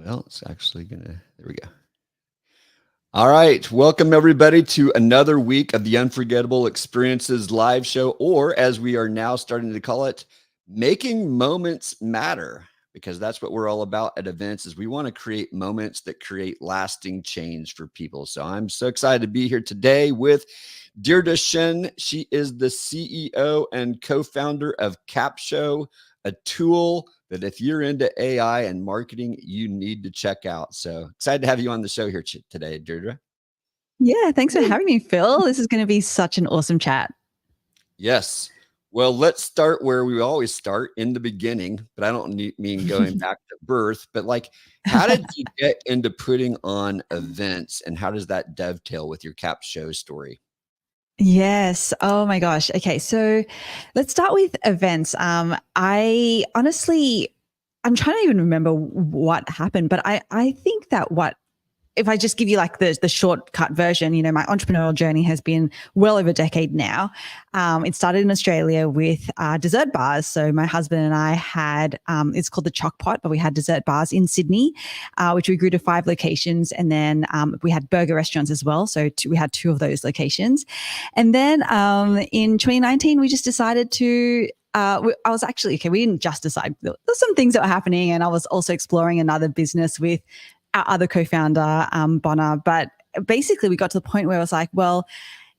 Well, it's actually there we go. All right. Welcome, everybody, to another week of the Unforgettable Experiences live show, or as we are now starting to call it, Making Moments Matter, because that's what we're all about at events is we want to create moments that create lasting change for people. So I'm so excited to be here today with Deirdre Tshien. She is the CEO and co-founder of Capsho, a tool that if you're into AI and marketing, you need to check out. So excited to have you on the show here today, Deirdre. Yeah, thanks for having me, Phil. This is going to be such an awesome chat. Yes. Well, let's start where we always start, in the beginning, but I don't mean going back to birth, but how did you get into putting on events, and how does that dovetail with your Capsho story? Yes. Oh my gosh. Okay. So let's start with events. I honestly, I'm trying to even remember what happened, but I think that if I just give you like the shortcut version, my entrepreneurial journey has been well over a decade now. It started in Australia with dessert bars. So my husband and I had, it's called the Choc Pot, but we had dessert bars in Sydney, which we grew to 5 locations. And then we had burger restaurants as well. So we had 2 of those locations. And then in 2019, we just decided to I was actually, we didn't just decide. There's some things that were happening, and I was also exploring another business with our other co-founder, Bonner. But basically we got to the point where I was like, well,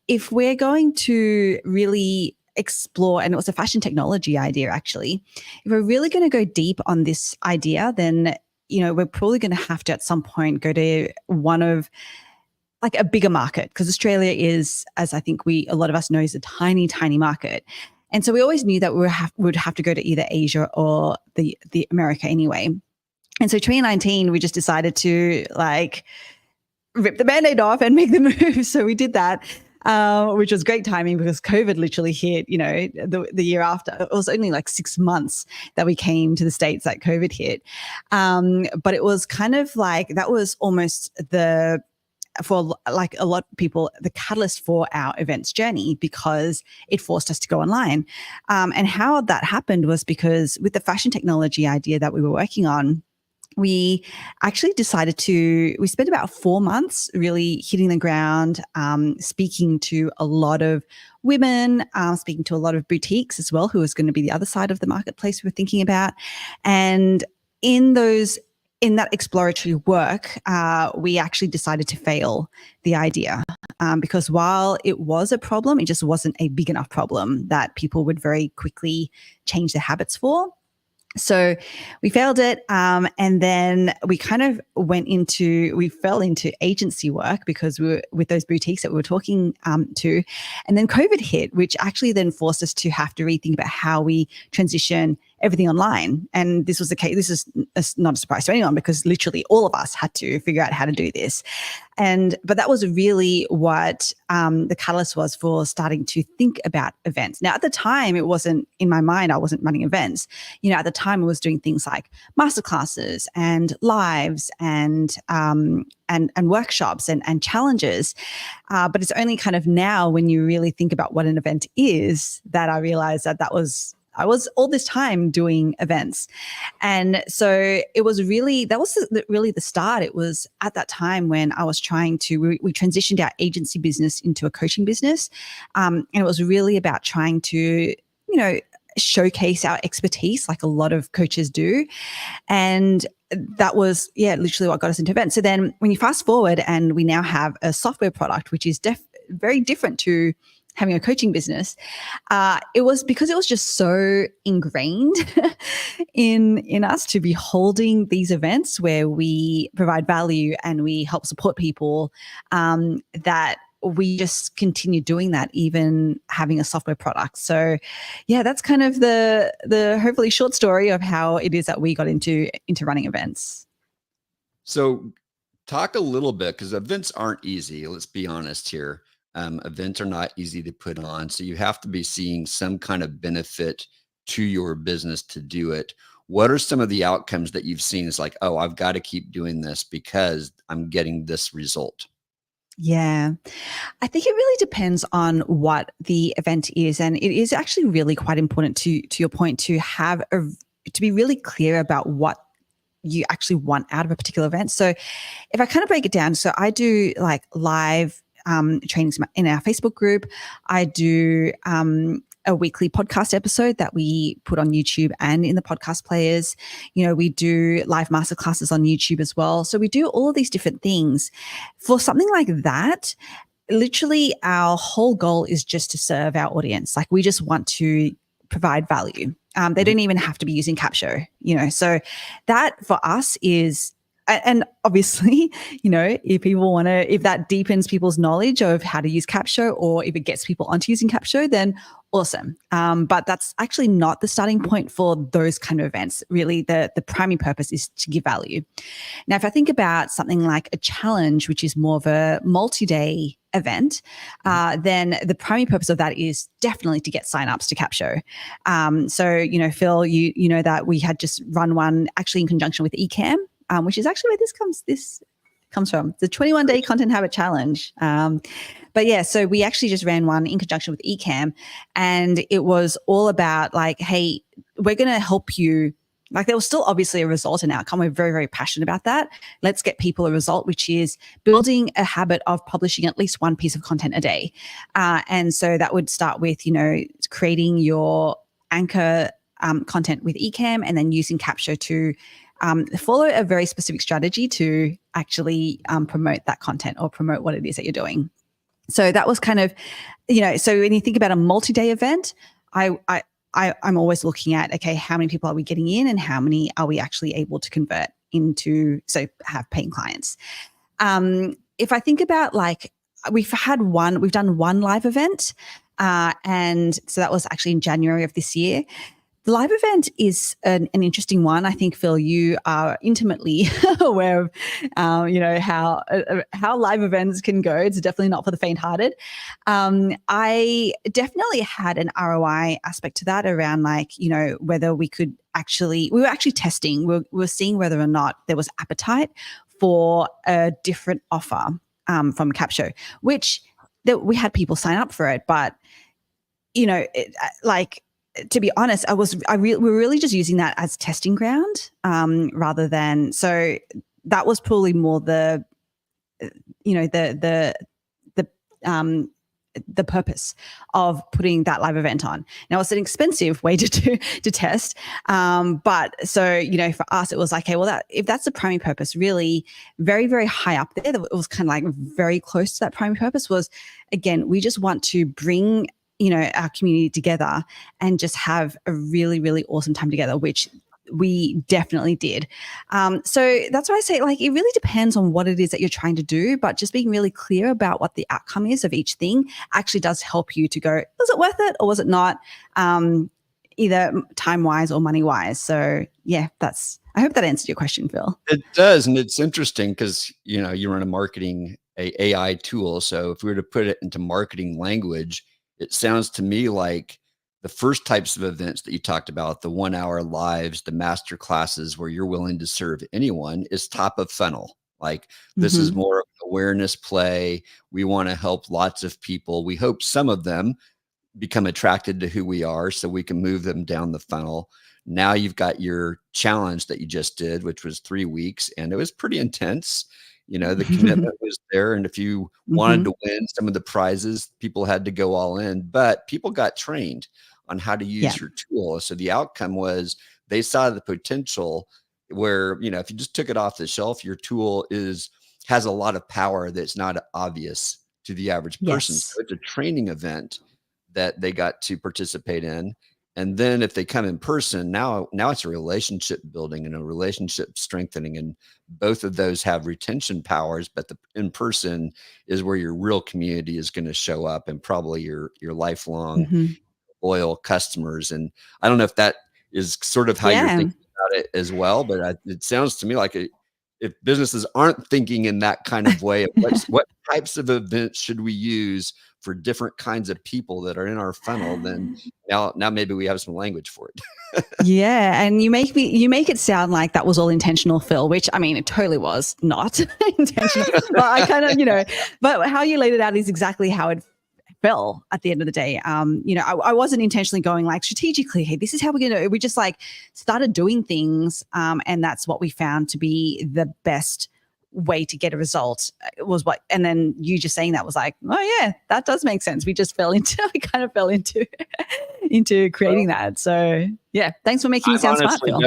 if we're going to really explore, and it was a fashion technology idea actually, if we're really going to go deep on this idea, then, we're probably going to have to at some point go to one of like a bigger market, because Australia is, as I think a lot of us know, is a tiny, tiny market. And so we always knew that we would have to go to either Asia or the America anyway. And so 2019, we just decided to rip the Band-Aid off and make the move. So we did that, which was great timing because COVID literally hit, the year after. It was only like 6 months that we came to the States that COVID hit. But it was kind of like, that was almost for like a lot of people, the catalyst for our events journey, because it forced us to go online. And how that happened was because with the fashion technology idea that we were working on, we actually we spent about 4 months really hitting the ground, speaking to a lot of women, speaking to a lot of boutiques as well, who was going to be the other side of the marketplace we were thinking about. And in that exploratory work, we actually decided to fail the idea, because while it was a problem, it just wasn't a big enough problem that people would very quickly change their habits for. So we failed it. And then we kind of we fell into agency work because we were with those boutiques that we were talking to. And then COVID hit, which actually then forced us to have to rethink about how we transition everything online. And this was the case. This is not a surprise to anyone, because literally all of us had to figure out how to do this. But that was really what the catalyst was for starting to think about events. Now, at the time, it wasn't in my mind. I wasn't running events. At the time, I was doing things like masterclasses and lives and workshops and challenges. But it's only kind of now, when you really think about what an event is, that I realized that I was all this time doing events. And so that was really the start. It was at that time when I was we transitioned our agency business into a coaching business. And it was really about trying to, showcase our expertise like a lot of coaches do. And that was, literally what got us into events. So then when you fast forward and we now have a software product, which is very different to having a coaching business, it was because it was just so ingrained in us to be holding these events where we provide value and we help support people, that we just continue doing that, even having a software product. So that's kind of the hopefully short story of how it is that we got into running events. So talk a little bit, because events aren't easy. Let's be honest here. Events are not easy to put on. So you have to be seeing some kind of benefit to your business to do it. What are some of the outcomes that you've seen? It's like, oh, I've got to keep doing this because I'm getting this result. Yeah, I think it really depends on what the event is. And it is actually really quite important to your point, to be really clear about what you actually want out of a particular event. So if I kind of break it down, so I do like live trainings in our Facebook group. I do a weekly podcast episode that we put on YouTube and in the podcast players. You know, we do live masterclasses on YouTube as well. So we do all of these different things. For something like that, literally our whole goal is just to serve our audience. Like we just want to provide value. They don't even have to be using Capsho, you know. So that for us is, and obviously, you know, if people want to, if that deepens people's knowledge of how to use Capsho, or if it gets people onto using Capsho, then awesome. But that's actually not the starting point for those kind of events. Really, the primary purpose is to give value. Now, if I think about something like a challenge, which is more of a multi-day event, then the primary purpose of that is definitely to get signups to Capsho. So, you know, Phil, you know that we had just run one actually in conjunction with Ecamm, which is actually where this comes from, the 21-day content habit challenge. But yeah, so we actually just ran one in conjunction with Ecamm, and it was all about like, hey, we're going to help you. Like there was still obviously a result and outcome. We're very, very passionate about that. Let's get people a result, which is building a habit of publishing at least one piece of content a day. And so that would start with, you know, creating your anchor content with Ecamm, and then using Capsho to follow a very specific strategy to actually promote that content or promote what it is that you're doing. So that was kind of, you know, so when you think about a multi-day event, I'm always looking at, okay, how many people are we getting in and how many are we actually able to convert into, so have paying clients. If I think about like, we've done one live event, and so that was actually in January of this year. The live event is an interesting one. I think, Phil, you are intimately aware of, you know, how live events can go. It's definitely not for the faint-hearted. I definitely had an ROI aspect to that around, like, you know, whether we were actually testing. We were seeing whether or not there was appetite for a different offer from Capsho, which we had people sign up for it, but you know, to be honest, we were really just using that as testing ground, rather than, so that was probably more the, you know, the purpose of putting that live event on. Now it's an expensive way to test. But so, you know, for us, it was like, okay, well, if that's the primary purpose, really very, very high up there, it was kind of like very close to that primary purpose was, again, we just want to bring, you know, our community together and just have a really, really awesome time together, which we definitely did. So that's why I say, like, it really depends on what it is that you're trying to do, but just being really clear about what the outcome is of each thing actually does help you to go, was it worth it or was it not? Either time-wise or money-wise. So yeah, I hope that answered your question, Phil. It does. And it's interesting because, you know, you run a marketing AI tool. So if we were to put it into marketing language, it sounds to me like the first types of events that you talked about, the 1 hour lives, the master classes where you're willing to serve anyone, is top of funnel. Like this is more of an awareness play. We want to help lots of people. We hope some of them become attracted to who we are so we can move them down the funnel. Now you've got your challenge that you just did, which was 3 weeks, and it was pretty intense. You know, the commitment was there. And if you wanted to win some of the prizes, people had to go all in, but people got trained on how to use your tool. So the outcome was they saw the potential where, you know, if you just took it off the shelf, your tool has a lot of power that's not obvious to the average person. So it's a training event that they got to participate in. And then if they come in person, now it's a relationship building and a relationship strengthening. And both of those have retention powers, but the in person is where your real community is going to show up, and probably your lifelong loyal customers. And I don't know if that is sort of how you're thinking about it as well, but it sounds to me like if businesses aren't thinking in that kind of way, what types of events should we use for different kinds of people that are in our funnel, then now maybe we have some language for it. Yeah. And you make it sound like that was all intentional, Phil, which, I mean, it totally was not intentional. But I kind of, you know, but how you laid it out is exactly how it fell at the end of the day. I wasn't intentionally going like strategically, hey, this is how we're going to, we just like started doing things. And that's what we found to be the best way to get a result was what, and then you just saying that was like, oh yeah, that does make sense. We just kind of fell into creating that. So yeah, thanks for making me sound smart, Phil.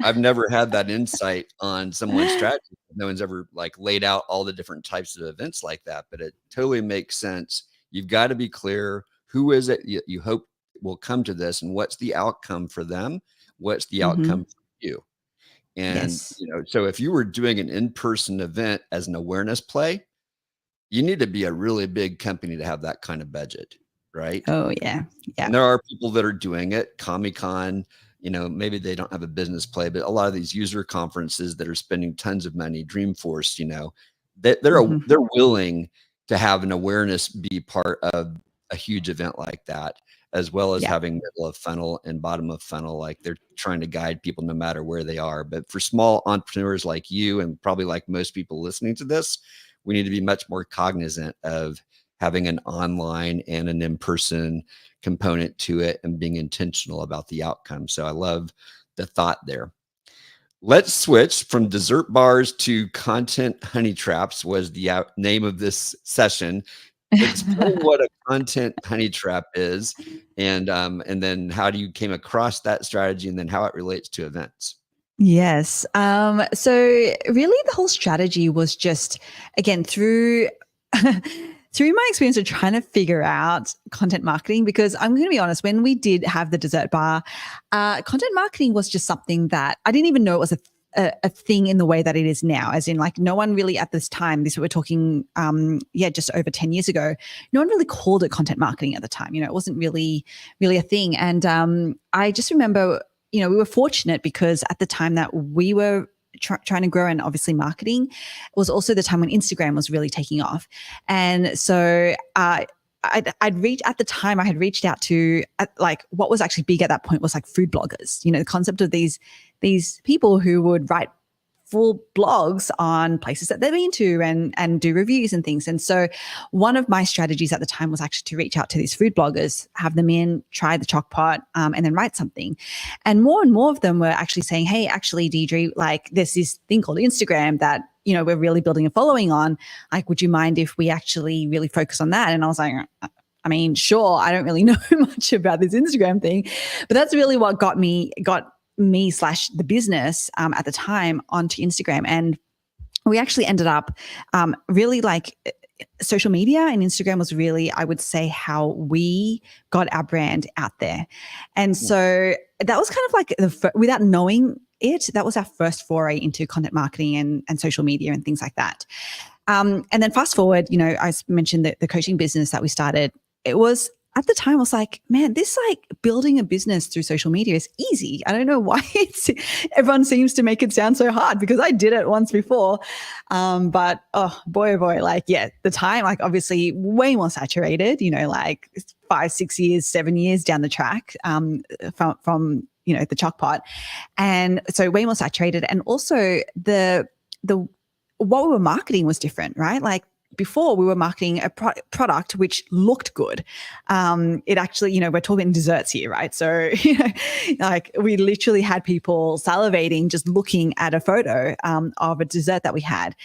I've never had that insight on someone's strategy. No one's ever like laid out all the different types of events like that, but it totally makes sense. You've got to be clear. Who is it you hope will come to this, and what's the outcome for them? What's the outcome for you? And, so if you were doing an in-person event as an awareness play, you need to be a really big company to have that kind of budget, right? Oh yeah. Yeah. And there are people that are doing it, Comic-Con, maybe they don't have a business play, but a lot of these user conferences that are spending tons of money, Dreamforce, they're willing to have an awareness be part of a huge event like that, as well as having middle of funnel and bottom of funnel. Like they're trying to guide people no matter where they are. But for small entrepreneurs like you, and probably like most people listening to this, we need to be much more cognizant of having an online and an in-person component to it and being intentional about the outcome. So I love the thought there. Let's switch from dessert bars to content honey traps was the name of this session. Explain what a content honey trap is, and then how you came across that strategy, and then how it relates to events. Yes. So really the whole strategy was just, again, through my experience of trying to figure out content marketing, because I'm going to be honest, when we did have the dessert bar, content marketing was just something that I didn't even know it was a thing in the way that it is now, as in like no one really at this time, we're talking, just over 10 years ago, no one really called it content marketing at the time. It wasn't really a thing. And I just remember, we were fortunate because at the time that we were trying to grow, and obviously marketing was also the time when Instagram was really taking off. And so I had reached out to like what was actually big at that point was like food bloggers, the concept of these people who would write full blogs on places that they've been to and do reviews and things. And so one of my strategies at the time was actually to reach out to these food bloggers, have them in, try the choc pot, and then write something. And more of them were actually saying, hey, actually, Deirdre, like there's this thing called Instagram that, we're really building a following on. Like, would you mind if we actually really focus on that? And I was like, I mean, sure, I don't really know much about this Instagram thing, but that's really what got me / the business at the time onto Instagram. And we actually ended up really like social media, and Instagram was really, I would say, how we got our brand out there. And so that was kind of like without knowing it, that was our first foray into content marketing and social media and things like that. And then fast forward, I mentioned the coaching business that we started. It was, at the time, I was like, man, this like building a business through social media is easy. I don't know why everyone seems to make it sound so hard, because I did it once before. But oh boy, like, yeah, the time, like obviously way more saturated, like 5, 6 years, 7 years down the track from the choc pot. And so way more saturated. And also the what we were marketing was different, right? Like, before we were marketing a product which looked good. It actually, we're talking desserts here, right? So, like we literally had people salivating just looking at a photo of a dessert that we had.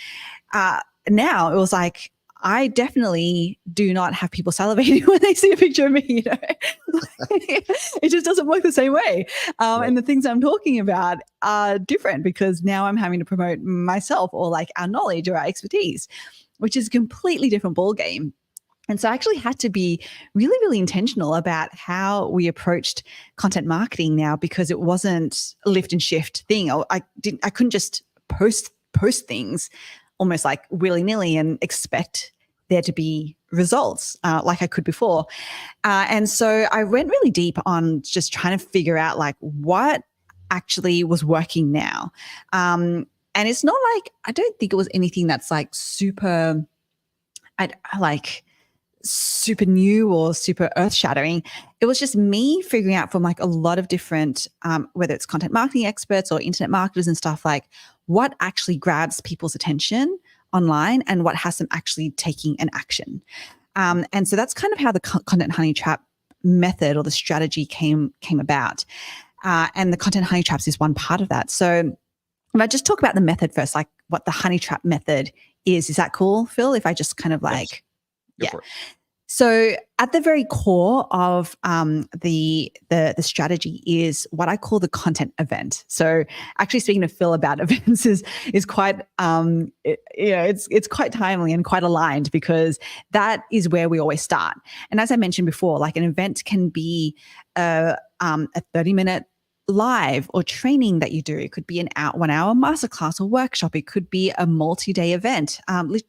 Now it was like, I definitely do not have people salivating when they see a picture of me. It just doesn't work the same way. Right. And the things I'm talking about are different, because now I'm having to promote myself or like our knowledge or our expertise, which is a completely different ballgame. And so I actually had to be really, really intentional about how we approached content marketing now, because it wasn't a lift and shift thing. I couldn't just post things almost like willy-nilly and expect there to be results like I could before. And so I went really deep on just trying to figure out like what actually was working now. And it's not like, I don't think it was anything that's like super new or super earth-shattering. It was just me figuring out from like a lot of different, whether it's content marketing experts or internet marketers and stuff, like what actually grabs people's attention online and what has them actually taking an action. And so that's kind of how the content honey trap method or the strategy came about. And the content honey traps is one part of that. So if I just talk about the method first, like what the honey trap method is that cool, Phil? If I just kind of like, yes. Go for it. So at the very core of the strategy is what I call the content event. So actually speaking to Phil about events is quite it's quite timely and quite aligned, because that is where we always start. And as I mentioned before, like an event can be a 30-minute live or training that you do. It could be an 1 hour masterclass or workshop. It could be a multi-day event.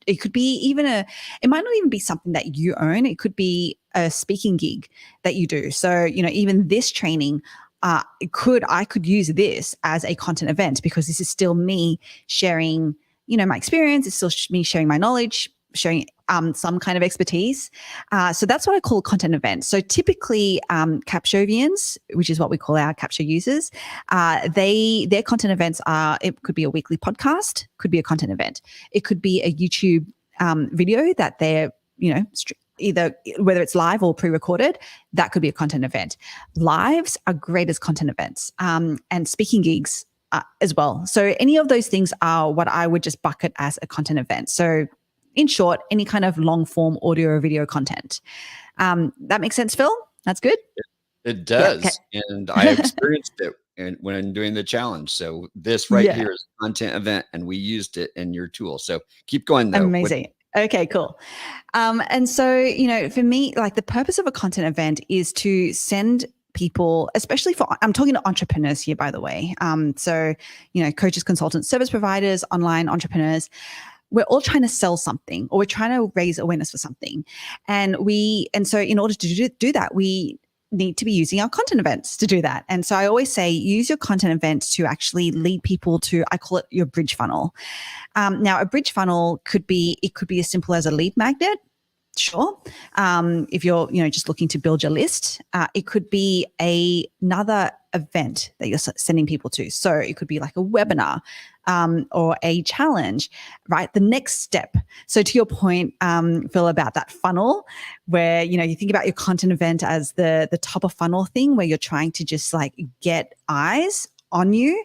It could be it might not even be something that you own. It could be a speaking gig that you do. So, even this training, I could use this as a content event, because this is still me sharing, my experience. It's still me sharing my knowledge, sharing some kind of expertise. So that's what I call a content event. So typically Capshovians, which is what we call our Capsho users, their content events it could be a weekly podcast, could be a content event. It could be a YouTube video that they're, either whether it's live or pre-recorded, that could be a content event. Lives are great as content events, and speaking gigs as well. So any of those things are what I would just bucket as a content event. So in short, any kind of long form audio or video content. That makes sense, Phil? That's good? It does. Yeah, okay. And I experienced it when doing the challenge. So this here is a content event, and we used it in your tool. So keep going though. Amazing. Okay, cool. And so, for me, like the purpose of a content event is to send people, especially I'm talking to entrepreneurs here, by the way. So, coaches, consultants, service providers, online entrepreneurs, we're all trying to sell something, or we're trying to raise awareness for something. And so in order to do that, we need to be using our content events to do that. And so I always say, use your content events to actually lead people to, I call it your bridge funnel. Now a bridge funnel could be as simple as a lead magnet. Sure. If you're, just looking to build your list, it could be another event that you're sending people to. So it could be like a webinar or a challenge, right? The next step. So to your point, Phil, about that funnel, where, you think about your content event as the top of funnel thing, where you're trying to just like get eyes on you.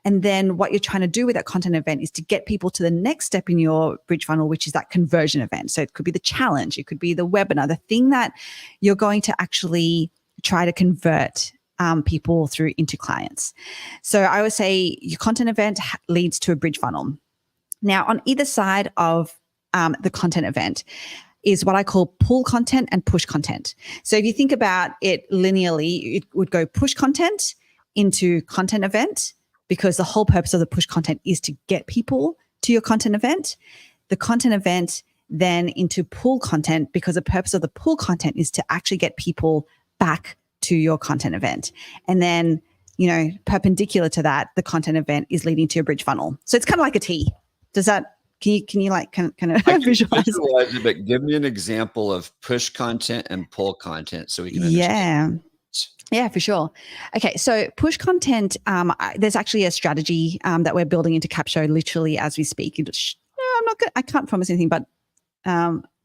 And then what you're trying to do with that content event is to get people to the next step in your bridge funnel, which is that conversion event. So it could be the challenge, it could be the webinar, the thing that you're going to actually try to convert people through into clients. So I would say your content event leads to a bridge funnel. Now, on either side of the content event is what I call pull content and push content. So if you think about it linearly, it would go push content into content event, because the whole purpose of the push content is to get people to your content event. The content event then into pull content, because the purpose of the pull content is to actually get people back to your content event. And then, perpendicular to that, the content event is leading to your bridge funnel. So it's kind of like a T. Does that, can you like kind of visualize it, but give me an example of push content and pull content so we can understand. Yeah, for sure. Okay, so push content, there's actually a strategy that we're building into Capsho literally as we speak. I can't promise anything, but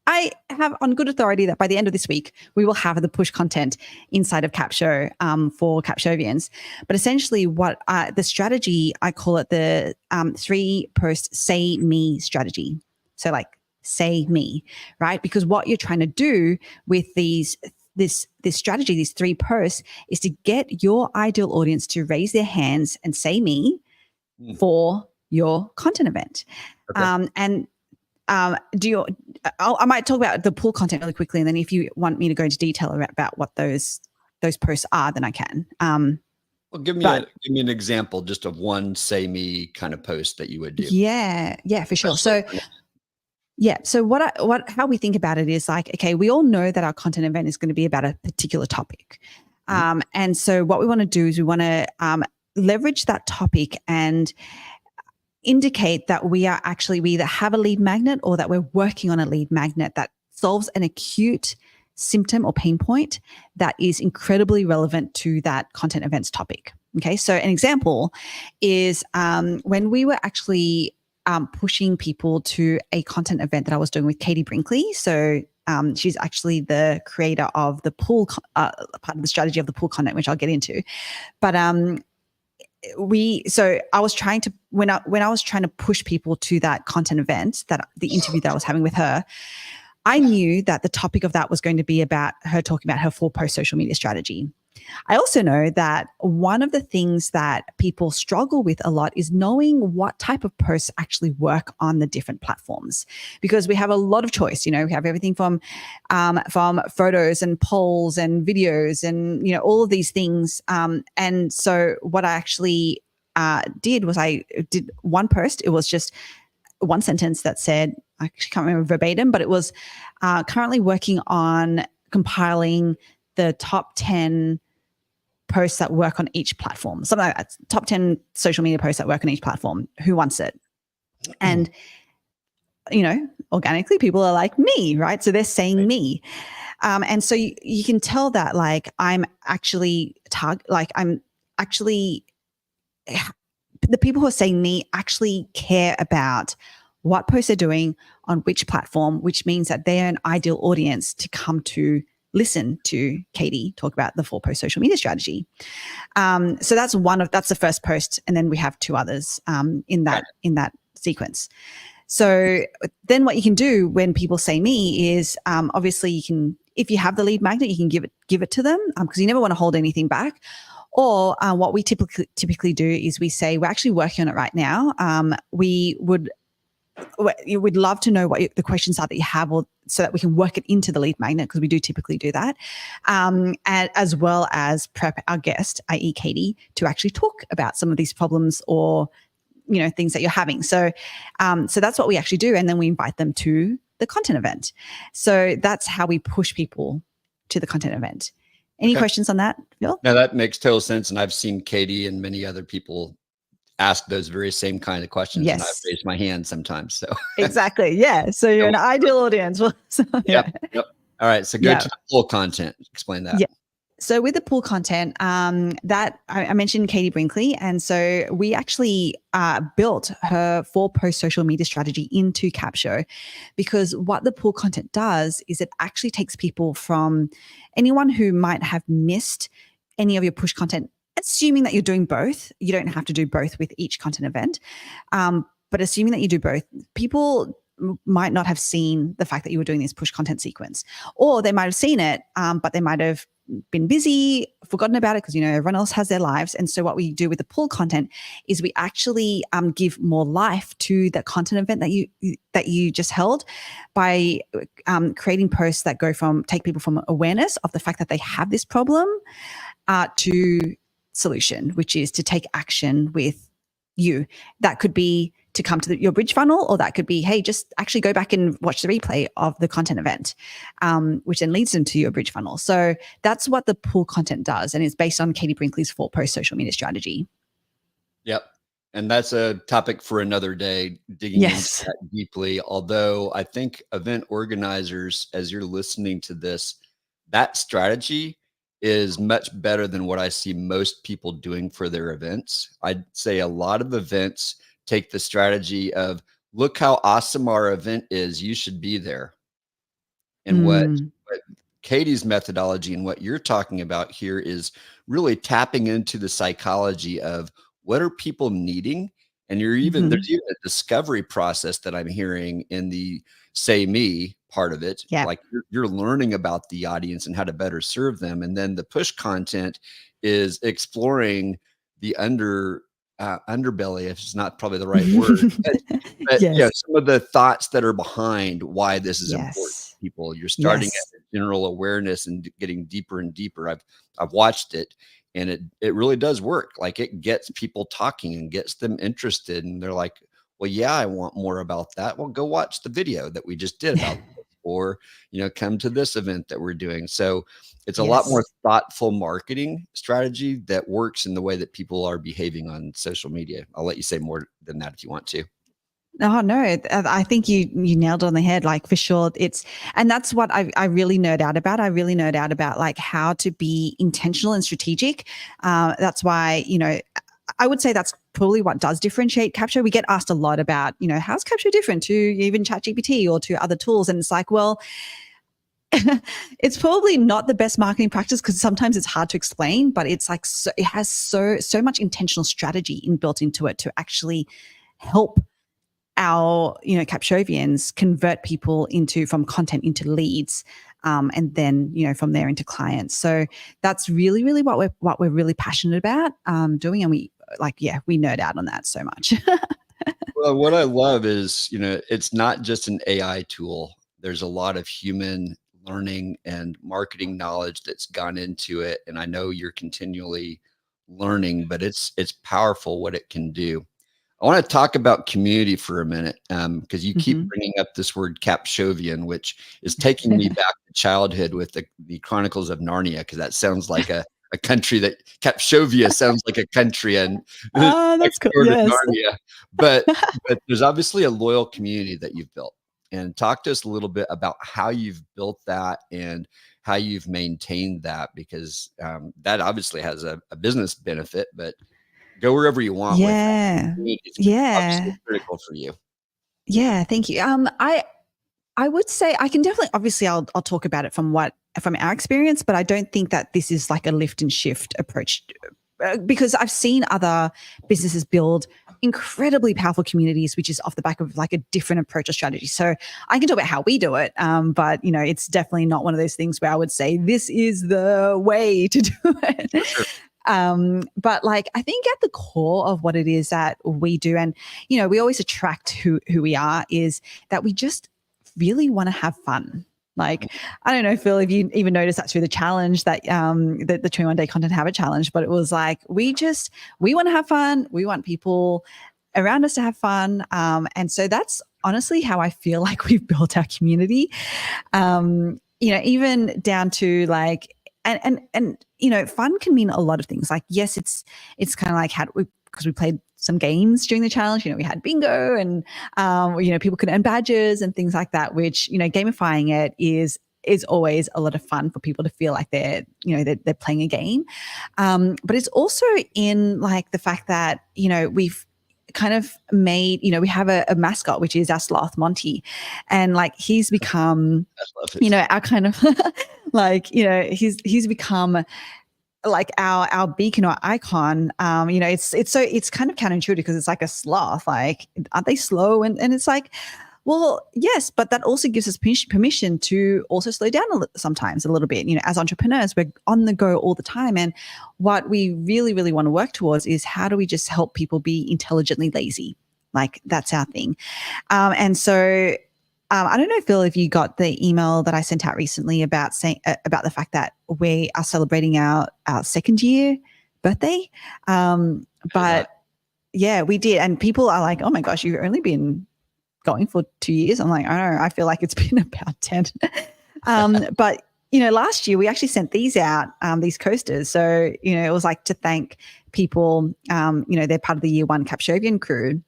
I have on good authority that by the end of this week, we will have the push content inside of Capsho for Capshovians. But essentially what the strategy, I call it the 3-post say me strategy. So like say me, right? Because what you're trying to do with this strategy, these 3 posts, is to get your ideal audience to raise their hands and say me for your content event. Okay. I might talk about the pull content really quickly, and then if you want me to go into detail about what those posts are, then I can. Well, give me an example just of one say me kind of post that you would do. Yeah, for sure. So how we think about it is like, okay, we all know that our content event is going to be about a particular topic. And so what we want to do is we want to leverage that topic and indicate that we either have a lead magnet or that we're working on a lead magnet that solves an acute symptom or pain point that is incredibly relevant to that content event's topic. Okay, so an example is when we were actually pushing people to a content event that I was doing with Katie Brinkley. So She's actually the creator of the pool, part of the strategy of the pool content, which I'll get into. But so I was trying to, when I was trying to push people to that content event, that the interview that I was having with her, I knew that the topic of that was going to be about her talking about her 4-post social media strategy. I also know that one of the things that people struggle with a lot is knowing what type of posts actually work on the different platforms, because we have a lot of choice. We have everything from photos and polls and videos and, all of these things. And so what I actually did was I did one post. It was just one sentence that said, I actually can't remember verbatim, but it was currently working on compiling the top 10 posts that work on each platform. Something like that. Top 10 social media posts that work on each platform. Who wants it? And, organically people are like, me, right? So they're saying me. And so you can tell that I'm actually the people who are saying me actually care about what posts they're doing on which platform, which means that they're an ideal audience to come to listen to Katie talk about the 4-post social media strategy. So that's the first post, and then we have 2 others in that sequence. So then what you can do when people say me is obviously you can, if you have the lead magnet, you can give it to them because you never want to hold anything back. Or what we typically do is we say, we're actually working on it right now. We'd love to know what the questions are that you have, or so that we can work it into the lead magnet, because we do typically do that, and as well as prep our guest, i.e. Katie, to actually talk about some of these problems or things that you're having. So that's what we actually do, and then we invite them to the content event. So that's how we push people to the content event. Any questions on that, Phil? No, that makes total sense, and I've seen Katie and many other people ask those very same kind of questions. Yes. And I've raised my hand sometimes. So exactly. Yeah. So you're an ideal audience. Well, Yep. All right. So go to the pool content. Explain that. Yeah. So with the pool content, that I mentioned Katie Brinkley. And so we actually built her 4-post social media strategy into Capsho, because what the pool content does is it actually takes people from anyone who might have missed any of your push content, assuming that you're doing both. You don't have to do both with each content event. But assuming that you do both, people might not have seen the fact that you were doing this push content sequence, or they might have seen it, but they might have been busy, forgotten about it, because everyone else has their lives. And so what we do with the pool content is we actually give more life to the content event that you just held by creating posts that take people from awareness of the fact that they have this problem to solution, which is to take action with you. That could be to come to your bridge funnel, or that could be, hey, just actually go back and watch the replay of the content event, which then leads them to your bridge funnel. So that's what the pool content does. And it's based on Katie Brinkley's 4-post social media strategy. Yep. And that's a topic for another day, digging into that deeply. Although I think event organizers, as you're listening to this, that strategy is much better than what I see most people doing for their events. I'd say a lot of events take the strategy of, look how awesome our event is, you should be there. And what Katie's methodology and what you're talking about here is really tapping into the psychology of what are people needing. And there's even a discovery process that I'm hearing in the say me part of it. Yeah. Like you're learning about the audience and how to better serve them. And then the push content is exploring the underbelly, if it's not probably the right word, but some of the thoughts that are behind why this is important to people. You're starting at general awareness and getting deeper and deeper. I've watched it, and it really does work. Like, it gets people talking and gets them interested, and they're like, well, yeah, I want more about that. Well, go watch the video that we just did about this, or come to this event that we're doing. So it's a lot more thoughtful marketing strategy that works in the way that people are behaving on social media. I'll let you say more than that if you want to. Oh, no, I think you nailed it on the head, like, for sure. And that's what I really nerd out about. I really nerd out about like how to be intentional and strategic. That's why, I would say that's probably what does differentiate Capsho. We get asked a lot about, how's Capsho different to even ChatGPT or to other tools? And it's like, well, it's probably not the best marketing practice because sometimes it's hard to explain, but it's like it has so much intentional strategy built into it to actually help our Capshovians convert people from content into leads, and then from there into clients. So that's really what we're really passionate about doing, and we nerd out on that so much. Well, what I love is, it's not just an AI tool. There's a lot of human learning and marketing knowledge that's gone into it. And I know you're continually learning, but it's powerful what it can do. I want to talk about community for a minute, because you keep bringing up this word Capshovian, which is taking me back to childhood with the Chronicles of Narnia, because that sounds like a country that Capshovia sounds like a country, and Oh, that's cool. Yes. Narnia. But there's obviously a loyal community that you've built. And talk to us a little bit about how you've built that and how you've maintained that, because that obviously has a business benefit, but go wherever you want with that. It's obviously critical for you. Yeah, thank you. I would say I can definitely, obviously I'll talk about it from our experience, but I don't think that this is like a lift and shift approach, because I've seen other businesses build incredibly powerful communities, which is off the back of like a different approach or strategy. So I can talk about how we do it, but it's definitely not one of those things where I would say this is the way to do it. Sure. But like, I think at the core of what it is that we do, and we always attract who we are, is that we just really want to have fun. Like, I don't know, Phil, if you even noticed that through the challenge that the 21 Day Content Habit Challenge, but it was like, we want to have fun. We want people around us to have fun. And so that's honestly how I feel like we've built our community. Even down to like, and fun can mean a lot of things. Like, yes, it's kind of like because we played some games during the challenge. We had bingo, and people could earn badges and things like that, which gamifying it is always a lot of fun for people to feel like they're playing a game. But it's also in like the fact that we've kind of made, we have a mascot, which is our sloth Monty, and like he's become our kind of like he's become like our beacon or icon. It's kind of counterintuitive because it's like a sloth. Like, aren't they slow? And it's like, well, yes, but that also gives us permission to also slow down sometimes a little bit. As entrepreneurs, we're on the go all the time. And what we really, really want to work towards is how do we just help people be intelligently lazy? Like, that's our thing. And so I don't know, Phil, if you got the email that I sent out recently about about the fact that we are celebrating our second year birthday. But yeah, we did. And people are like, oh my gosh, you've only been going for 2 years. I'm like, I don't know, I feel like it's been about 10. But last year we actually sent these out, these coasters. So it was like to thank people. They're part of the year one Capshovian crew,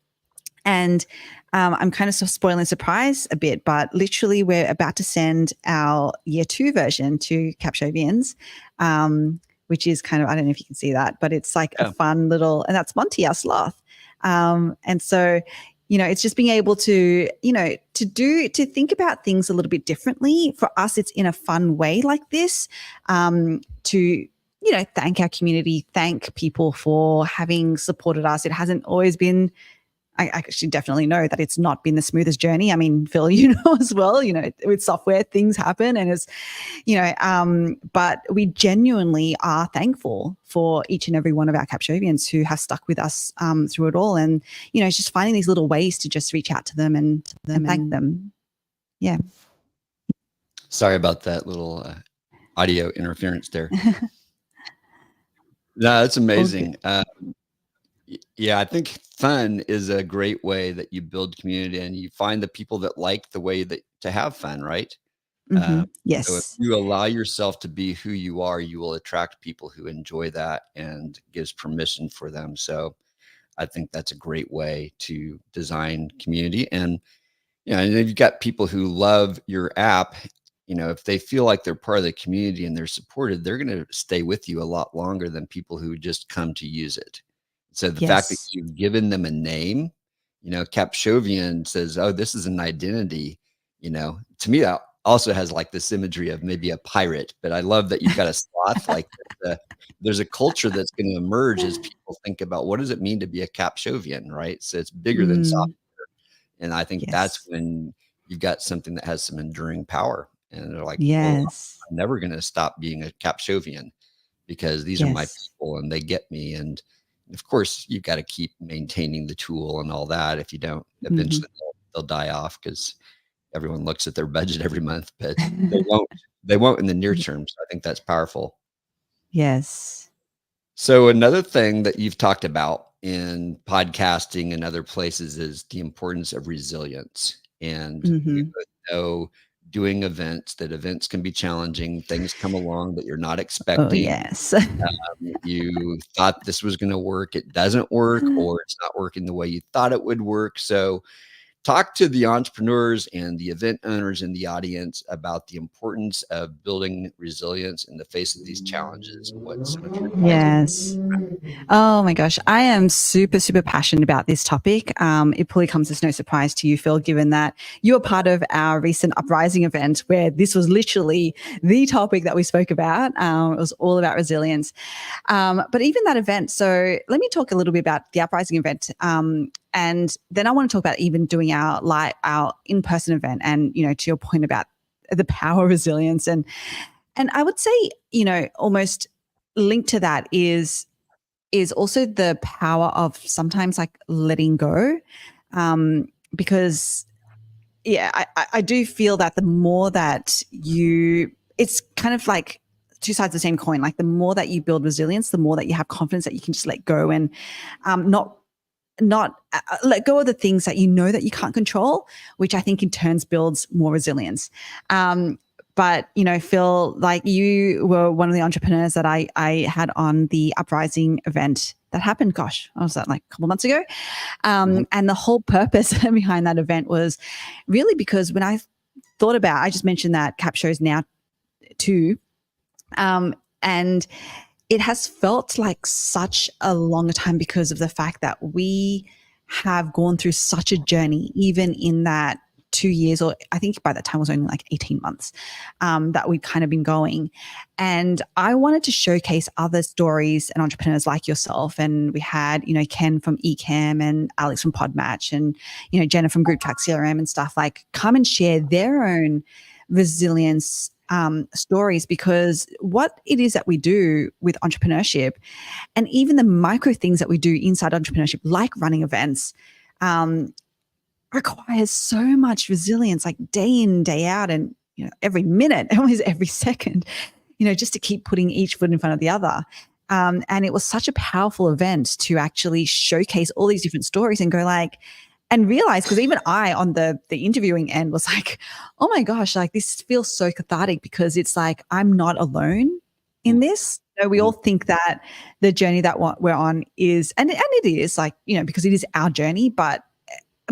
and I'm kind of spoiling the surprise a bit, but literally we're about to send our year 2 version to Capshovians, which is kind of, I don't know if you can see that, but it's like a fun little, and that's Monty, our sloth. And so it's just being able to, to think about things a little bit differently. For us, it's in a fun way like this, to, thank our community, thank people for having supported us. It hasn't always been, I actually definitely know that it's not been the smoothest journey. I mean, Phil, as well, with software, things happen, and it's, but we genuinely are thankful for each and every one of our Capshovians who have stuck with us through it all. And, it's just finding these little ways to just reach out to them and thank them. Yeah. Sorry about that little audio interference there. No, that's amazing. Yeah, I think fun is a great way that you build community, and you find the people that like the way that to have fun, right? Yes. So if you allow yourself to be who you are, you will attract people who enjoy that and gives permission for them. So I think that's a great way to design community. And and if you've got people who love your app, if they feel like they're part of the community and they're supported, they're going to stay with you a lot longer than people who just come to use it. So the fact that you've given them a name, Capshovian says, oh, this is an identity, to me, that also has like this imagery of maybe a pirate, but I love that you've got a sloth. Like there's a culture that's going to emerge as people think about what does it mean to be a Capshovian, right? So it's bigger than software. Mm, And I think that's yes. when you've got something that has some enduring power. And they're like, well, Yes. I'm never going to stop being a Capshovian because these are my Yes. people and they get me. And of course, you've got to keep maintaining the tool and all that. If you don't, Mhm. eventually they'll die off because everyone looks at their budget every month, but they won't in the near Ye term. So I think that's powerful. yes. So another thing that you've talked about in podcasting and other places is the importance of resilience. And we Mhm. both know doing events, that events can be challenging. Things come along that you're not Oh, expecting. yes. You thought this was going to work. It doesn't work, or it's not working the way you thought it would work. So talk to the entrepreneurs and the event owners in the audience about the importance of building resilience in the face of these challenges and what some of your advice. Yes. Oh my gosh, I am super, super passionate about this topic. It probably comes as no surprise to you, Phil, given that you were part of our recent Uprising event where this was literally the topic that we spoke about. It was all about resilience. But even that event, so let me talk a little bit about the Uprising event. And then I want to talk about even doing our in-person event and, to your point about the power of resilience. And I would say, almost linked to that is also the power of sometimes like letting go. Because yeah, I do feel that the more that it's kind of like two sides of the same coin. Like the more that you build resilience, the more that you have confidence that you can just let go and not let go of the things that you know that you can't control, which I think in turns builds more resilience. But Phil, like you were one of the entrepreneurs that I had on the Uprising event that happened. Gosh, I was that like a couple months ago. Mhm. And the whole purpose behind that event was really because when I thought about, I just mentioned that Capsho is now 2, and it has felt like such a long time because of the fact that we have gone through such a journey, even in that 2 years, or I think by that time it was only like 18 months, that we've kind of been going. And I wanted to showcase other stories and entrepreneurs like yourself. And we had, Ken from Ecamm and Alex from Podmatch and, Jenna from Group Track CRM and stuff, like come and share their own resilience stories, because what it is that we do with entrepreneurship and even the micro things that we do inside entrepreneurship, like running events, requires so much resilience, like day in, day out, and every minute, almost every second, just to keep putting each foot in front of the other. And it was such a powerful event to actually showcase all these different stories and go like, and realize, because even I on the interviewing end was like, oh my gosh, like this feels so cathartic, because it's like I'm not alone in this. We all think that the journey that we're on is, and it is like, because it is our journey, but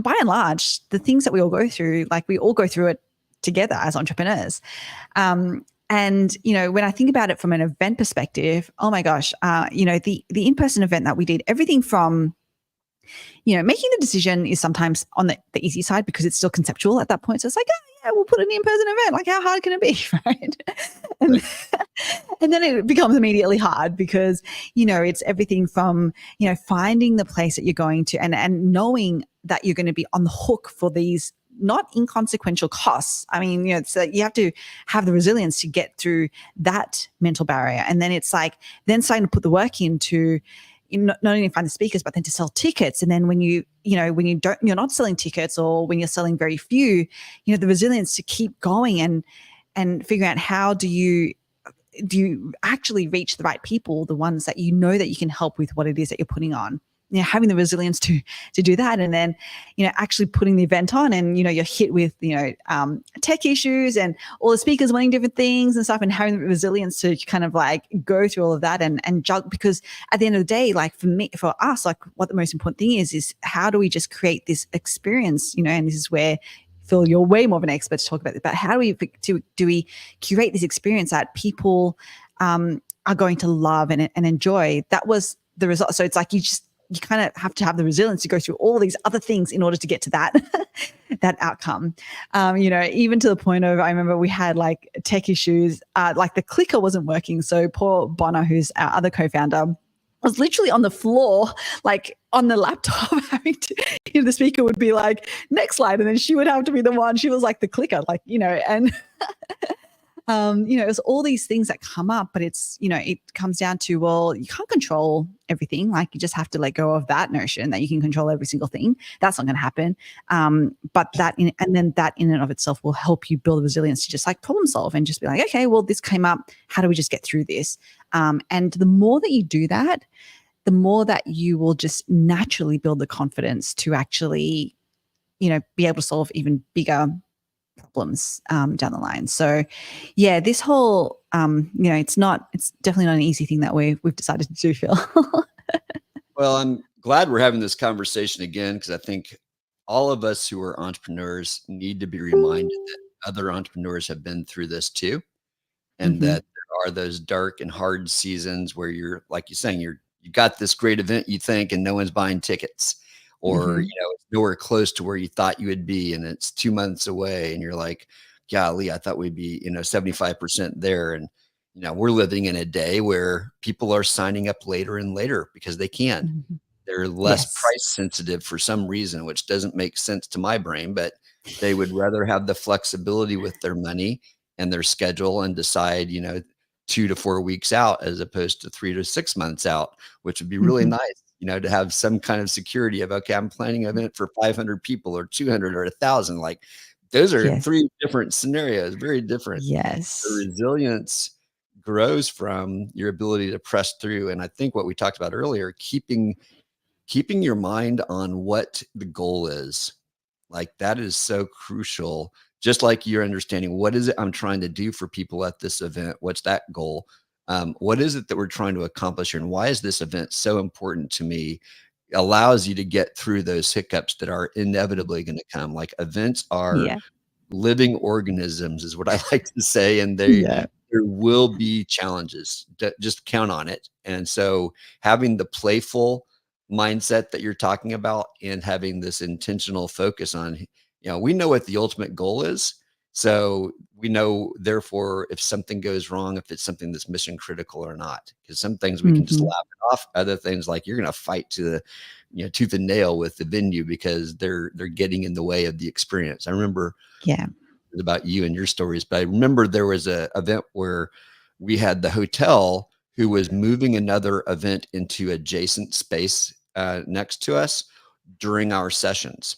by and large, the things that we all go through, like we all go through it together as entrepreneurs. And when I think about it from an event perspective, oh my gosh, the in-person event that we did, everything from making the decision is sometimes on the easy side because it's still conceptual at that point. So it's like, oh yeah, we'll put an in-person event. Like, how hard can it be, right? And, and then it becomes immediately hard because, it's everything from, finding the place that you're going to and knowing that you're going to be on the hook for these not inconsequential costs. I mean, so you have to have the resilience to get through that mental barrier. And then it's like, then starting to put the work into, not only find the speakers, but then to sell tickets. And then when you're not selling tickets, or when you're selling very few, the resilience to keep going and figuring out how do you actually reach the right people, the ones that that you can help with what it is that you're putting on. Having the resilience to do that, and then actually putting the event on, and you're hit with tech issues and all the speakers wanting different things and stuff, and having the resilience to kind of like go through all of that and juggle. Because at the end of the day, like for us, like what the most important thing is how do we just create this experience, and this is where Phil, you're way more of an expert to talk about this, but how do we curate this experience that people are going to love and enjoy? That was the result. So it's like you kind of have to have the resilience to go through all these other things in order to get to that that outcome. Even to the point of, I remember we had like tech issues, like the clicker wasn't working. So poor Bonner, who's our other co-founder, was literally on the floor, like on the laptop, having to, the speaker would be like, next slide. And then she would have to be the one, she was like the clicker, like, and it was all these things that come up, but it's, it comes down to, well, you can't control everything. Like you just have to let go of that notion that you can control every single thing. That's not going to happen. But that in and of itself will help you build resilience to just like problem solve and just be like, okay, well, this came up. How do we just get through this? And the more that you do that, the more that you will just naturally build the confidence to actually, be able to solve even bigger problems down the line. So yeah, this whole, it's definitely not an easy thing that we've decided to do, Phil. Well, I'm glad we're having this conversation again, because I think all of us who are entrepreneurs need to be reminded that other entrepreneurs have been through this too. And that there are those dark and hard seasons where you're, like you're saying, you got this great event, you think, and no one's buying tickets, or, it's nowhere close to where you thought you would be. And it's 2 months away. And you're like, golly, I thought we'd be, 75% there. And, we're living in a day where people are signing up later and later because they can. They're less price sensitive for some reason, which doesn't make sense to my brain, but they would rather have the flexibility with their money and their schedule and decide, 2 to 4 weeks out as opposed to 3 to 6 months out, which would be really nice, to have some kind of security of, okay, I'm planning an event for 500 people or 200 or 1,000. Like those are 3 different scenarios, very different. Yes. The resilience grows from your ability to press through. And I think what we talked about earlier, keeping your mind on what the goal is, like that is so crucial. Just like you're understanding, what is it I'm trying to do for people at this event? What's that goal? What is it that we're trying to accomplish here? And why is this event so important to me? Allows you to get through those hiccups that are inevitably going to come. Like events are living organisms, is what I like to say. And there will be challenges. Just count on it. And so having the playful mindset that you're talking about and having this intentional focus on, we know what the ultimate goal is. So we know, therefore, if something goes wrong, if it's something that's mission critical or not, because some things we can just laugh it off. Other things, like you're going to fight to the, tooth and nail with the venue because they're getting in the way of the experience. I remember about you and your stories, but I remember there was a event where we had the hotel who was moving another event into adjacent space next to us during our sessions.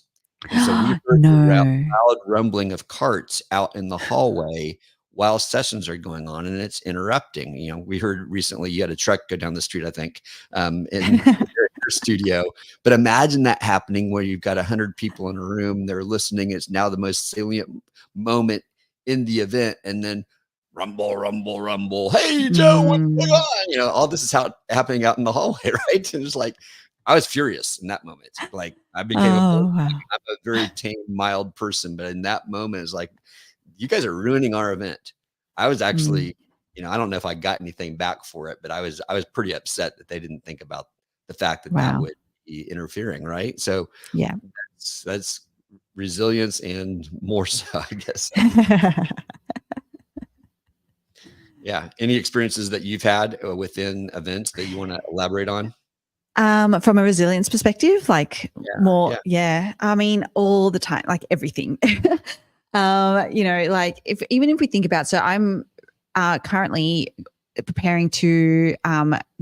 And so we heard the loud rumbling of carts out in the hallway while sessions are going on, and it's interrupting. We heard recently you had a truck go down the street, I think, in your studio. But imagine that happening where you've got 100 people in a room, they're listening. It's now the most salient moment in the event, and then rumble, rumble, rumble. Hey, Joe, what's going on? All this is happening out in the hallway, right? And it's like, I was furious in that moment. Like I became I'm a very tame, mild person, but in that moment, it's like, you guys are ruining our event. I was actually, I don't know if I got anything back for it, but I was pretty upset that they didn't think about the fact that that would be interfering, right? So that's resilience and more so, I guess. Yeah. Any experiences that you've had within events that you want to elaborate on? From a resilience perspective, like I mean, all the time, like everything, like even if we think about, so I'm currently preparing to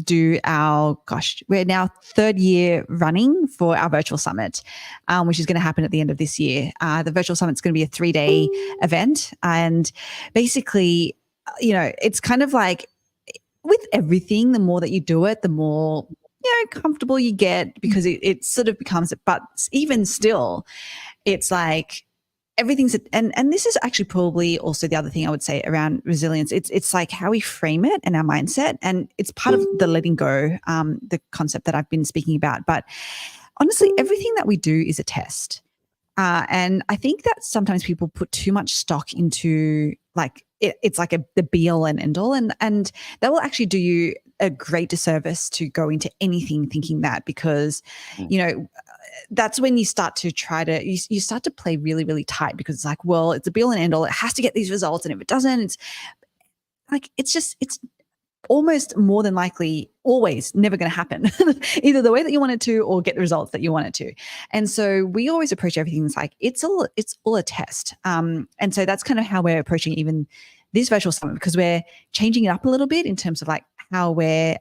do we're now 3rd year running for our virtual summit, which is going to happen at the end of this year. The virtual summit is going to be a 3-day event. And basically, it's kind of like with everything, the more that you do it, the more comfortable you get, because it sort of becomes, but even still, it's like everything's, and this is actually probably also the other thing I would say around resilience. It's like how we frame it and our mindset, and it's part of the letting go, the concept that I've been speaking about. But honestly, everything that we do is a test. And I think that sometimes people put too much stock into, like, it's like the be all and end all, and that will actually do you a great disservice to go into anything thinking that, because that's when you start to you start to play really, really tight, because it's like, well, it's a be all and end all. It has to get these results. And if it doesn't, it's like, it's almost more than likely always never going to happen either the way that you want it to or get the results that you want it to. And so we always approach everything as like, it's all a test. And so that's kind of how we're approaching even this virtual summit, because we're changing it up a little bit in terms of like how we're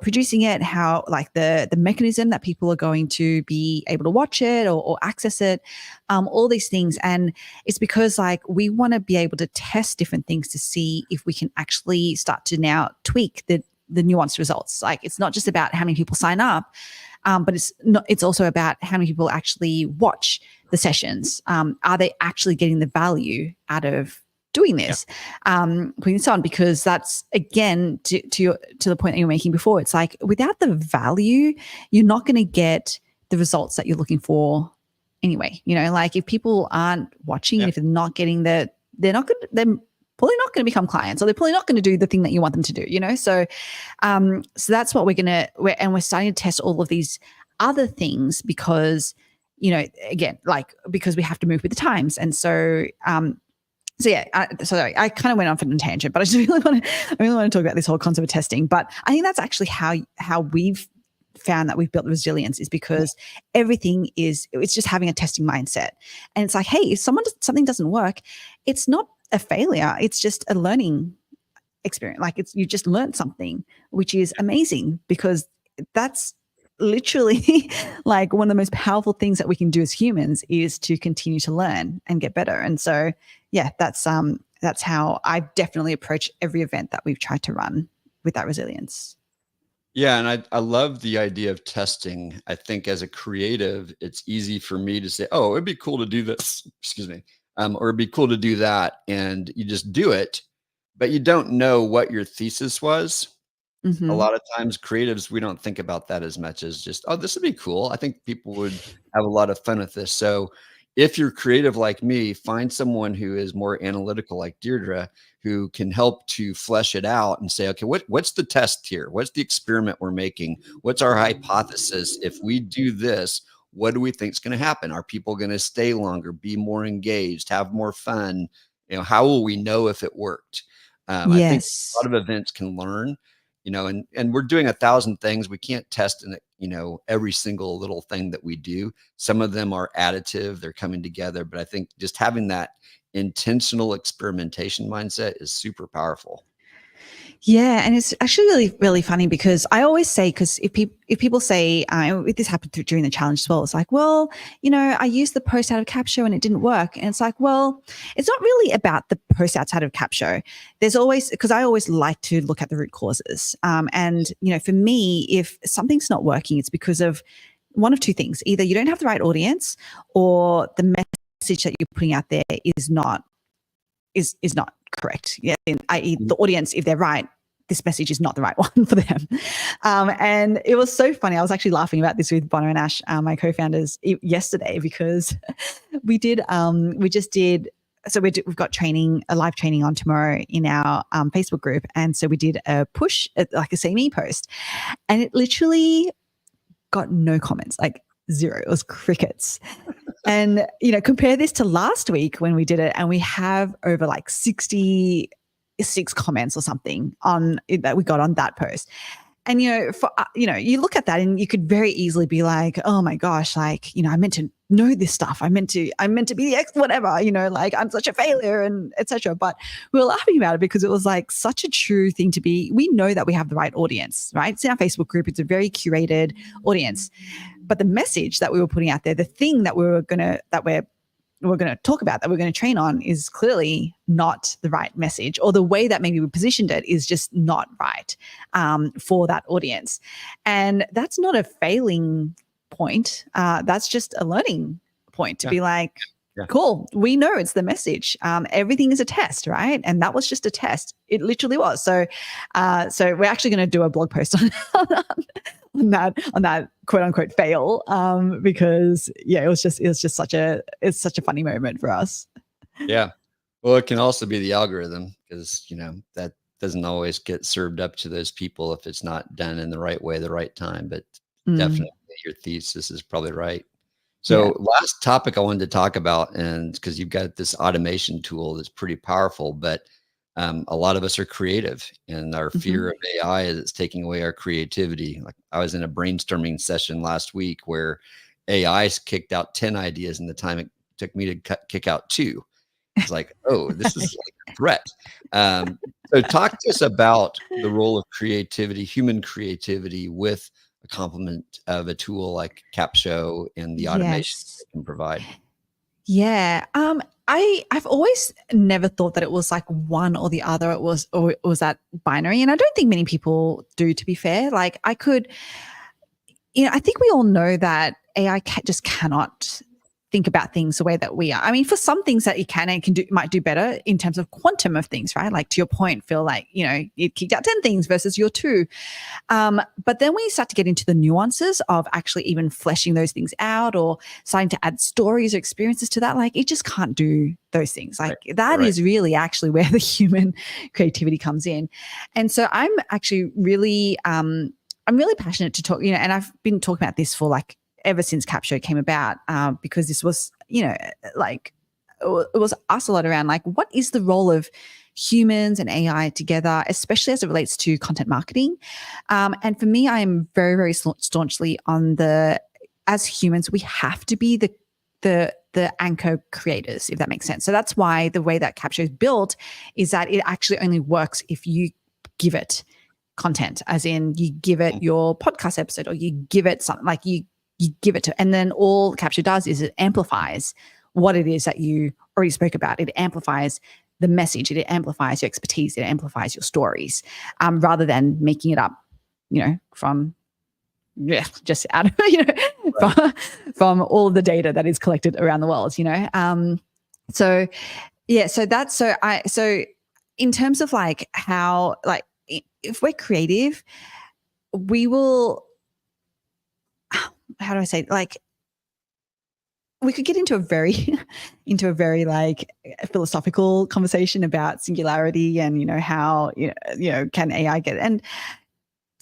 producing it, how like the mechanism that people are going to be able to watch it or access it, all these things. And it's because like we want to be able to test different things to see if we can actually start to now tweak the nuanced results. Like it's not just about how many people sign up, but it's also about how many people actually watch the sessions. Are they actually getting the value out of doing this, putting this on? Because that's, again, to the point that you were making before, it's like without the value, you're not going to get the results that you're looking for anyway. Like if people aren't watching, and if they're not getting they're probably not going to become clients, or they're probably not going to do the thing that you want them to do, so that's what we're starting to test all of these other things, because again, like, because we have to move with the times. And so sorry, I kind of went off on a tangent, but I really want to talk about this whole concept of testing. But I think that's actually how we've found that we've built resilience, is because it's just having a testing mindset. And it's like, hey, if something doesn't work, it's not a failure. It's just a learning experience. Like you just learned something, which is amazing, because that's literally like one of the most powerful things that we can do as humans, is to continue to learn and get better. And so, that's how I definitely approach every event that we've tried to run with that resilience. Yeah. And I love the idea of testing. I think as a creative, it's easy for me to say, oh, it'd be cool to do this, excuse me, or it'd be cool to do that. And you just do it, but you don't know what your thesis was. Mm-hmm. A lot of times creatives, we don't think about that as much as just, oh, this would be cool. I think people would have a lot of fun with this. So if you're creative like me, find someone who is more analytical like Deirdre, who can help to flesh it out and say, okay, what's the test here? What's the experiment we're making? What's our hypothesis? If we do this, what do we think is going to happen? Are people going to stay longer, be more engaged, have more fun? How will we know if it worked? I think a lot of events can learn, and we're doing 1,000 things. We can't test in it, every single little thing that we do. Some of them are additive, they're coming together, but I think just having that intentional experimentation mindset is super powerful. Yeah, and it's actually really, really funny, because I always say, because if people say, this happened during the challenge as well, it's like, well, I used the post out of Capsho and it didn't work. And it's like, well, it's not really about the post outside of Capsho. There's always, because I always like to look at the root causes. And, for me, if something's not working, it's because of one of two things. Either you don't have the right audience, or the message that you're putting out there is not correct. Yeah, i.e. the audience, if they're right, this message is not the right one for them. And it was so funny. I was actually laughing about this with Bono and Ash, my co-founders, yesterday, because we've got a live training on tomorrow in our Facebook group. And so we did a push, like a See Me post, and it literally got no comments, like zero. It was crickets. And, compare this to last week when we did it, and we have over like 66 comments or something that we got on that post. And, you look at that and you could very easily be like, oh my gosh, like, I meant to know this stuff. I meant to be the ex, whatever, like I'm such a failure and etc. But we were laughing about it because it was like such a true thing to be. We know that we have the right audience, right? It's in our Facebook group. It's a very curated audience. But the message that we were putting out there, the thing that we're going to talk about, that we're going to train on, is clearly not the right message, or the way that maybe we positioned it is just not right for that audience. And that's not a failing point. That's just a learning point to be like, cool, we know it's the message. Everything is a test, right? And that was just a test. It literally was. So we're actually going to do a blog post on that quote unquote fail, because it's such a funny moment for us. Yeah. Well, it can also be the algorithm because, that doesn't always get served up to those people if it's not done in the right way, the right time. But Mm, definitely your thesis is probably right. yeah. So last topic I wanted to talk about, and because you've got this automation tool that's pretty powerful, but a lot of us are creative, and our fear Mhm. of AI is it's taking away our creativity. Like I was in a brainstorming session last week where AI kicked out 10 ideas in the time it took me to kick out two. It's like, oh, this is like a threat. Um, so talk to us about the role of creativity, human creativity, with a complement of a tool like Capsho and the automation Yes. it can provide. Yeah. I've always never thought that it was like one or the other. It was that binary. And I don't think many people do, to be fair. Like I could, I think we all know that AI just cannot think about things the way that we are. I mean, for some things that it can and can do, might do better in terms of quantum of things, right? Like to your point, Phil, like, it kicked out 10 things versus your two. But then when you start to get into the nuances of actually even fleshing those things out or starting to add stories or experiences to that, like it just can't do those things. Right. Like that Right. is really actually where the human creativity comes in. And so I'm actually really, I'm really passionate to talk, and I've been talking about this for like ever since Capsho came about, because this was, like it was asked a lot around like what is the role of humans and AI together, especially as it relates to content marketing. And for me, I am very, very staunchly on as humans, we have to be the anchor creators, if that makes sense. So that's why the way that Capsho is built is that it actually only works if you give it content, as in you give it your podcast episode or you give it something like you give it to, and then all Capsho does is it amplifies what it is that you already spoke about. It amplifies the message, it amplifies your expertise, it amplifies your stories, rather than making it up, from just out of Right. from all of the data that is collected around the world. So yeah, so in terms of like how like if we're creative, we will. How do I say like we could get into a very into a very like philosophical conversation about singularity and how can AI get, and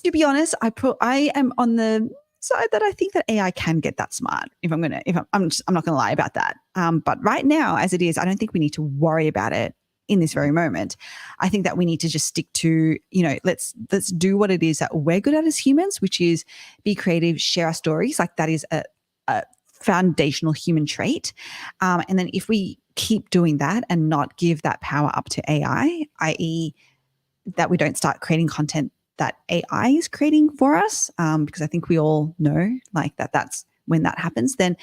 to be honest, I am on the side that I think that AI can get that smart. I'm not gonna lie about that. But right now, as it is, I don't think we need to worry about it in this very moment. I think that we need to just stick to, let's do what it is that we're good at as humans, which is be creative, share our stories. Like that is a foundational human trait. And then if we keep doing that and not give that power up to AI, i.e., that we don't start creating content that AI is creating for us, because I think we all know like that's when that happens, then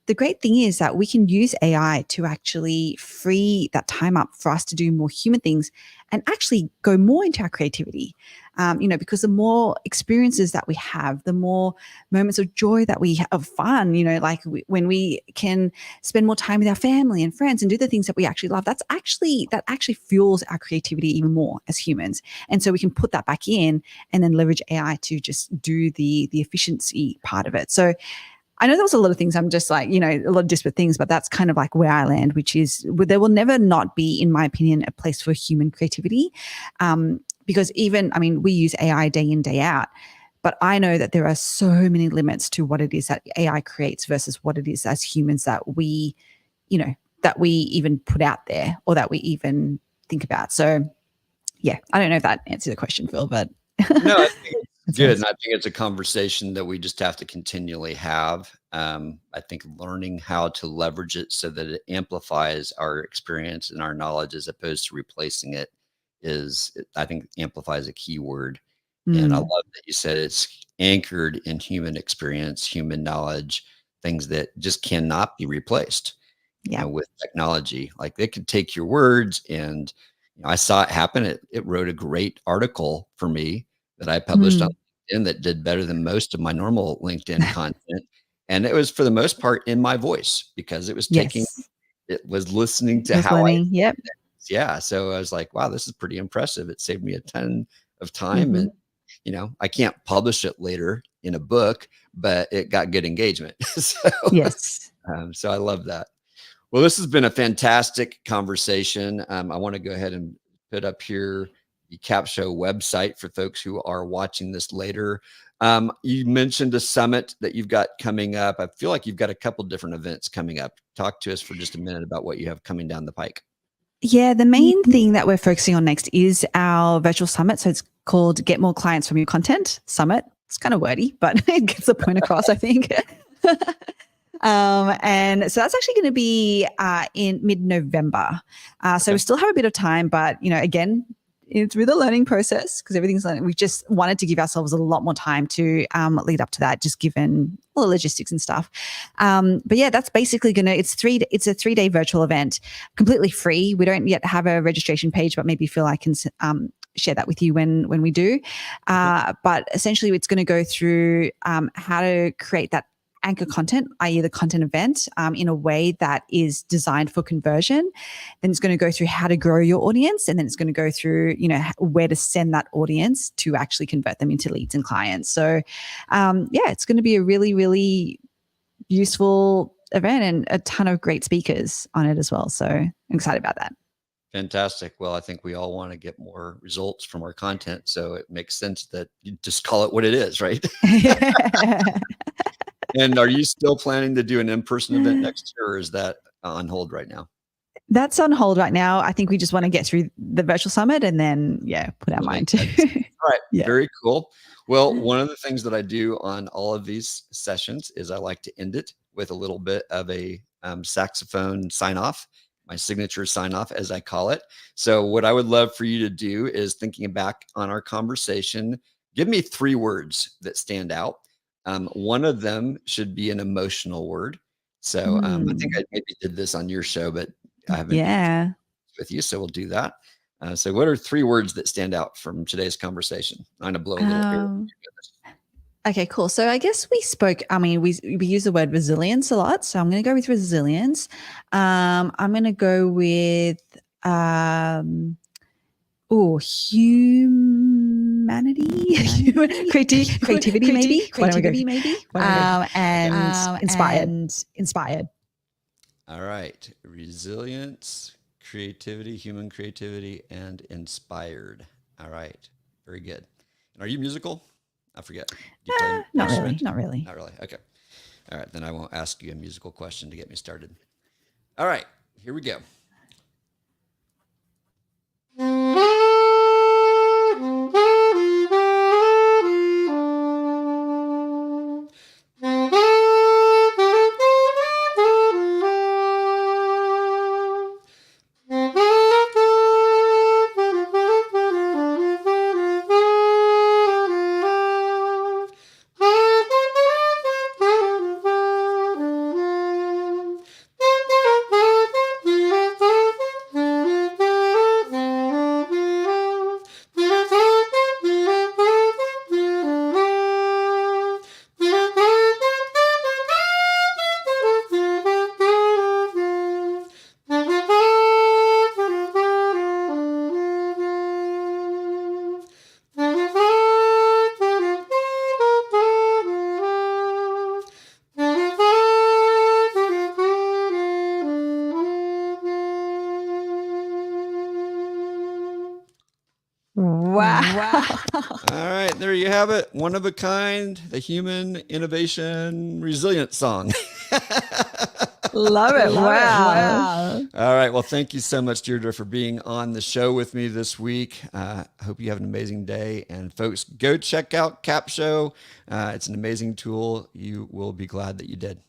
the great thing is that we can use AI to actually free that time up for us to do more human things and actually go more into our creativity. Because the more experiences that we have, the more moments of joy that we have, fun, when we can spend more time with our family and friends and do the things that we actually love, that actually fuels our creativity even more as humans. And so we can put that back in and then leverage AI to just do the efficiency part of it. So I know there was a lot of things. I'm just like, a lot of disparate things, but that's kind of like where I land, which is there will never not be, in my opinion, a place for human creativity. Because we use AI day in, day out, but I know that there are so many limits to what it is that AI creates versus what it is as humans that we even put out there or that we even think about. So yeah, I don't know if that answers the question, Phil, but No, I think it's that's good. nice. And I think it's a conversation that we just have to continually have. I think learning how to leverage it so that it amplifies our experience and our knowledge as opposed to replacing it I think amplifies a key word. And I love Mm, that you said it's anchored in human experience, human knowledge, things that just cannot be replaced, yeah. with technology. Like they could take your words and I saw it happen. It wrote a great article for me that I published on Mm. LinkedIn that did better than most of my normal LinkedIn content. And it was for the most part in my voice because Yes. it was listening It to was how I, learning. Yep. yeah. So I was like, wow, this is pretty impressive. It saved me a ton of time. And, Mhm. I can't publish it later in a book, but it got good engagement. So, Yes. so I love that. Well, this has been a fantastic conversation. I want to go ahead and put up here the Capsho website for folks who are watching this later. You mentioned a summit that you've got coming up. I feel like you've got a couple different events coming up. Talk to us for just a minute about what you have coming down the pike. Yeah, the main thing that we're focusing on next is our virtual summit. So it's called Get More Clients from Your Content Summit. It's kind of wordy, but it gets the point across, I think. And so that's actually going to be in mid-November. So we still have a bit of time, but again, through the learning process, because everything's learning, we just wanted to give ourselves a lot more time to lead up to that, just given all the logistics and stuff. But yeah, that's basically it's a 3-day virtual event, completely free. We don't yet have a registration page, but maybe feel I can share that with you when we do. But essentially, it's going to go through how to create that anchor content, i.e. the content event, in a way that is designed for conversion. Then it's going to go through how to grow your audience, and then it's going to go through, where to send that audience to actually convert them into leads and clients. So, it's going to be a really, really useful event and a ton of great speakers on it as well. So I'm excited about that. Fantastic. Well, I think we all want to get more results from our content, so it makes sense that you just call it what it is, right? And are you still planning to do an in-person event next year, or is that on hold right now? That's on hold right now. I think we just want to get through the virtual summit and then, put our mind to. All right. Yeah. Very cool. Well, one of the things that I do on all of these sessions is I like to end it with a little bit of a saxophone sign off, my signature sign off, as I call it. So what I would love for you to do is, thinking back on our conversation, give me 3 words that stand out. One of them should be an emotional word. So I think I maybe did this on your show, but I haven't with you. So we'll do that. So what are 3 words that stand out from today's conversation? I'm going to blow a little air. Okay, cool. So I guess we use the word resilience a lot. So I'm going to go with resilience. I'm going to go with humanity, creativity, maybe, and inspired. All right, resilience, creativity, human creativity, and inspired. All right, very good. And are you musical? I forget. Do you play Not really. Not really. Okay. All right, then I won't ask you a musical question to get me started. All right, here we go. Wow. All right, there you have it. One of a kind, the human innovation resilience song. Love it. Wow. All right. Well, thank you so much, Deirdre, for being on the show with me this week. I hope you have an amazing day. And folks, go check out Capsho. It's an amazing tool. You will be glad that you did.